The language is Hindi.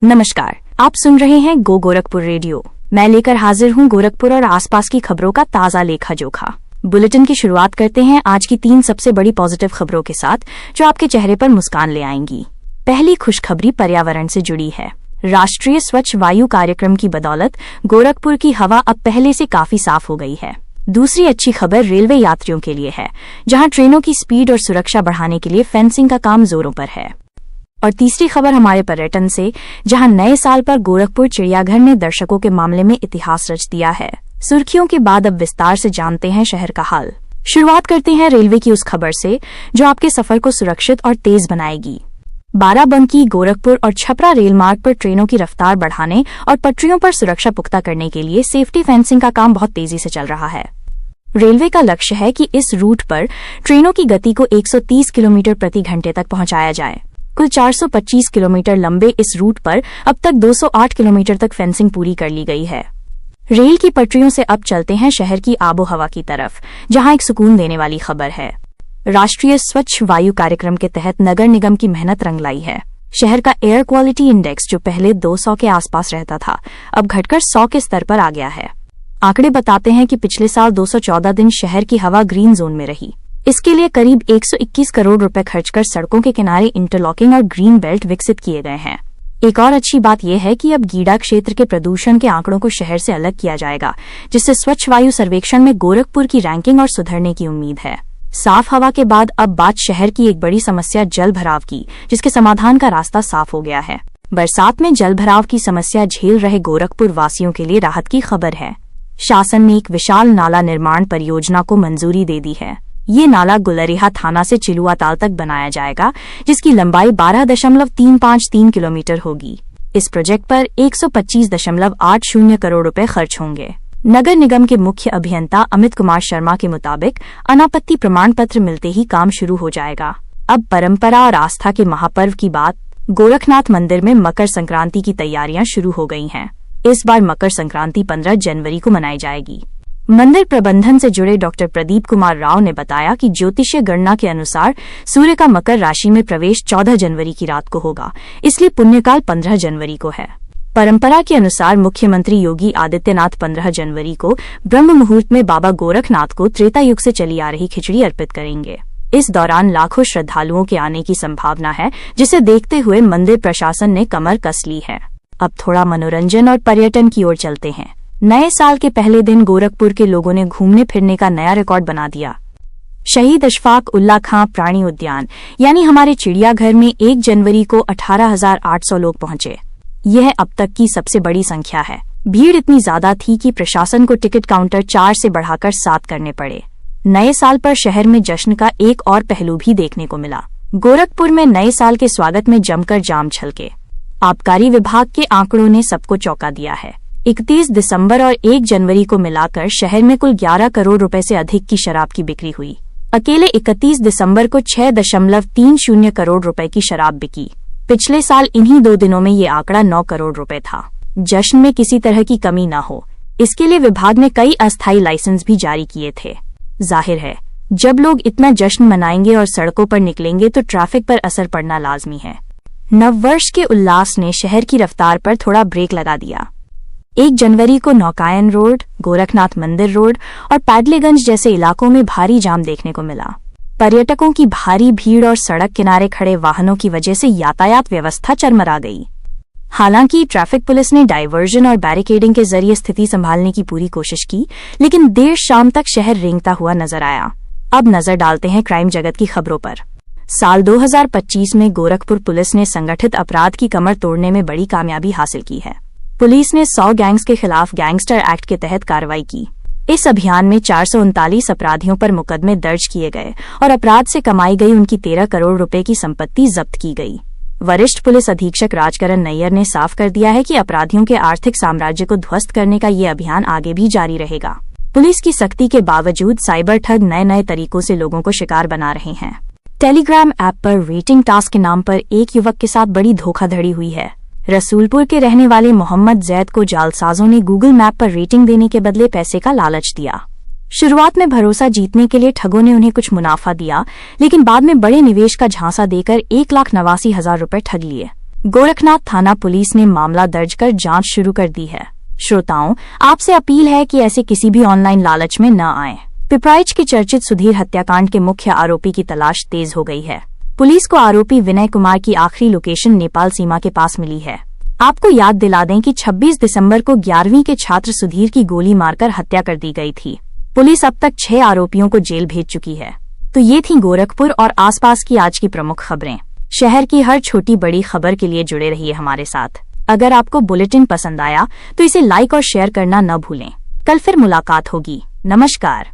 नमस्कार, आप सुन रहे हैं गो गोरखपुर रेडियो। मैं लेकर हाजिर हूं गोरखपुर और आसपास की खबरों का ताजा लेखा जोखा। बुलेटिन की शुरुआत करते हैं आज की 3 सबसे बड़ी पॉजिटिव खबरों के साथ, जो आपके चेहरे पर मुस्कान ले आएंगी। पहली खुशखबरी पर्यावरण से जुड़ी है। राष्ट्रीय स्वच्छ वायु कार्यक्रम की बदौलत गोरखपुर की हवा अब पहले से काफी साफ हो गई है। दूसरी अच्छी खबर रेलवे यात्रियों के लिए है, जहां ट्रेनों की स्पीड और सुरक्षा बढ़ाने के लिए फेंसिंग का काम जोरों पर है। और तीसरी खबर हमारे पर्यटन से, जहां नए साल पर गोरखपुर चिड़ियाघर ने दर्शकों के मामले में इतिहास रच दिया है। सुर्खियों के बाद अब विस्तार से जानते हैं शहर का हाल। शुरुआत करते हैं रेलवे की उस खबर से, जो आपके सफर को सुरक्षित और तेज बनाएगी। बाराबंकी, गोरखपुर और छपरा रेलमार्ग पर ट्रेनों की रफ्तार बढ़ाने और पटरियों पर सुरक्षा पुख्ता करने के लिए सेफ्टी फेंसिंग का काम बहुत तेजी से चल रहा है। रेलवे का लक्ष्य है कि इस रूट पर ट्रेनों की गति को 130 किलोमीटर प्रति घंटे तक पहुंचाया जाए। कुल 425 किलोमीटर लंबे इस रूट पर अब तक 208 किलोमीटर तक फेंसिंग पूरी कर ली गई है। रेल की पटरियों से अब चलते हैं शहर की आबोहवा की तरफ, जहां एक सुकून देने वाली खबर है। राष्ट्रीय स्वच्छ वायु कार्यक्रम के तहत नगर निगम की मेहनत रंग लाई है। शहर का एयर क्वालिटी इंडेक्स, जो पहले 200 के आसपास रहता था, अब घटकर 100 के स्तर पर आ गया है। आंकड़े बताते हैं कि पिछले साल 214 दिन शहर की हवा ग्रीन जोन में रही। इसके लिए करीब 121 करोड़ रुपए खर्च कर सड़कों के किनारे इंटरलॉकिंग और ग्रीन बेल्ट विकसित किए गए हैं। एक और अच्छी बात यह है कि अब गीडा क्षेत्र के प्रदूषण के आंकड़ों को शहर से अलग किया जाएगा, जिससे स्वच्छ वायु सर्वेक्षण में गोरखपुर की रैंकिंग और सुधरने की उम्मीद है। साफ हवा के बाद अब बात शहर की एक बड़ी समस्या जल भराव की, जिसके समाधान का रास्ता साफ हो गया है। बरसात में जल भराव की समस्या झेल रहे गोरखपुर वासियों के लिए राहत की खबर है। शासन ने एक विशाल नाला निर्माण परियोजना को मंजूरी दे दी है। ये नाला गुलरिहा थाना से चिलुआ ताल तक बनाया जाएगा, जिसकी लंबाई 12.353 किलोमीटर होगी। इस प्रोजेक्ट पर 125.80 करोड़ रुपए खर्च होंगे। नगर निगम के मुख्य अभियंता अमित कुमार शर्मा के मुताबिक अनापत्ति प्रमाण पत्र मिलते ही काम शुरू हो जाएगा। अब परंपरा और आस्था के महापर्व की बात। गोरखनाथ मंदिर में मकर संक्रांति की तैयारियां शुरू हो गई हैं। इस बार मकर संक्रांति 15 जनवरी को मनाई जाएगी। मंदिर प्रबंधन से जुड़े डॉक्टर प्रदीप कुमार राव ने बताया कि ज्योतिषीय गणना के अनुसार सूर्य का मकर राशि में प्रवेश 14 जनवरी की रात को होगा, इसलिए पुण्यकाल 15 जनवरी को है। परंपरा के अनुसार मुख्यमंत्री योगी आदित्यनाथ 15 जनवरी को ब्रह्म मुहूर्त में बाबा गोरखनाथ को त्रेता युग से चली आ रही खिचड़ी अर्पित करेंगे। इस दौरान लाखों श्रद्धालुओं के आने की संभावना है, जिसे देखते हुए मंदिर प्रशासन ने कमर कस ली है। अब थोड़ा मनोरंजन और पर्यटन की ओर चलते हैं। नए साल के पहले दिन गोरखपुर के लोगों ने घूमने फिरने का नया रिकॉर्ड बना दिया। शहीद अशफाक उल्ला खां प्राणी उद्यान यानी हमारे चिड़ियाघर में 1 जनवरी को 18,800 लोग पहुंचे। यह अब तक की सबसे बड़ी संख्या है। भीड़ इतनी ज्यादा थी कि प्रशासन को टिकट काउंटर 4 से बढ़ाकर 7 करने पड़े। नए साल पर शहर में जश्न का एक और पहलू भी देखने को मिला। गोरखपुर में नए साल के स्वागत में जमकर जाम छलके। आबकारी विभाग के आंकड़ों ने सबको चौंका दिया है। 31 दिसंबर और 1 जनवरी को मिलाकर शहर में कुल 11 करोड़ रुपए से अधिक की शराब की बिक्री हुई। अकेले 31 दिसंबर को 6.30 करोड़ रुपए की शराब बिकी। पिछले साल इन्हीं 2 दिनों में ये आंकड़ा 9 करोड़ रुपए था। जश्न में किसी तरह की कमी न हो, इसके लिए विभाग ने कई अस्थायी लाइसेंस भी जारी किए थे। जाहिर है, जब लोग इतना जश्न मनाएंगे और सड़कों पर निकलेंगे तो ट्रैफिक पर असर पड़ना लाजमी है। नववर्ष के उल्लास ने शहर की रफ्तार पर थोड़ा ब्रेक लगा दिया। 1 जनवरी को नौकायन रोड, गोरखनाथ मंदिर रोड और पैडलेगंज जैसे इलाकों में भारी जाम देखने को मिला। पर्यटकों की भारी भीड़ और सड़क किनारे खड़े वाहनों की वजह से यातायात व्यवस्था चरमरा गई। हालांकि ट्रैफिक पुलिस ने डायवर्जन और बैरिकेडिंग के जरिए स्थिति संभालने की पूरी कोशिश की, लेकिन देर शाम तक शहर रेंगता हुआ नजर आया। अब नजर डालते हैं क्राइम जगत की खबरों पर। साल 2025 में गोरखपुर पुलिस ने संगठित अपराध की कमर तोड़ने में बड़ी कामयाबी हासिल की है। पुलिस ने 100 गैंग्स के खिलाफ गैंगस्टर एक्ट के तहत कार्रवाई की। इस अभियान में 439 अपराधियों पर मुकदमे दर्ज किए गए और अपराध से कमाई गई उनकी 13 करोड़ रुपए की संपत्ति जब्त की गई। वरिष्ठ पुलिस अधीक्षक राजकरण नैयर ने साफ कर दिया है कि अपराधियों के आर्थिक साम्राज्य को ध्वस्त करने का ये अभियान आगे भी जारी रहेगा। पुलिस की सख्ती के बावजूद साइबर ठग नए तरीकों से लोगों को शिकार बना रहे हैं। टेलीग्राम ऐप पर रेटिंग टास्क के नाम पर एक युवक के साथ बड़ी धोखाधड़ी हुई है। रसूलपुर के रहने वाले मोहम्मद जैद को जालसाजों ने गूगल मैप पर रेटिंग देने के बदले पैसे का लालच दिया। शुरुआत में भरोसा जीतने के लिए ठगों ने उन्हें कुछ मुनाफा दिया, लेकिन बाद में बड़े निवेश का झांसा देकर 1,89,000 रुपए ठग लिए। गोरखनाथ थाना पुलिस ने मामला दर्ज कर जांच शुरू कर दी है। श्रोताओं, आपसे अपील है कि ऐसे किसी भी ऑनलाइन लालच में न आएं। पिपराइच के चर्चित सुधीर हत्याकांड के मुख्य आरोपी की तलाश तेज हो गई है। पुलिस को आरोपी विनय कुमार की आखिरी लोकेशन नेपाल सीमा के पास मिली है। आपको याद दिला दें कि 26 दिसंबर को 11वीं के छात्र सुधीर की गोली मारकर हत्या कर दी गई थी। पुलिस अब तक 6 आरोपियों को जेल भेज चुकी है। तो ये थी गोरखपुर और आसपास की आज की प्रमुख खबरें। शहर की हर छोटी बड़ी खबर के लिए जुड़े रहिए हमारे साथ। अगर आपको बुलेटिन पसंद आया तो इसे लाइक और शेयर करना न भूलें। कल फिर मुलाकात होगी। नमस्कार।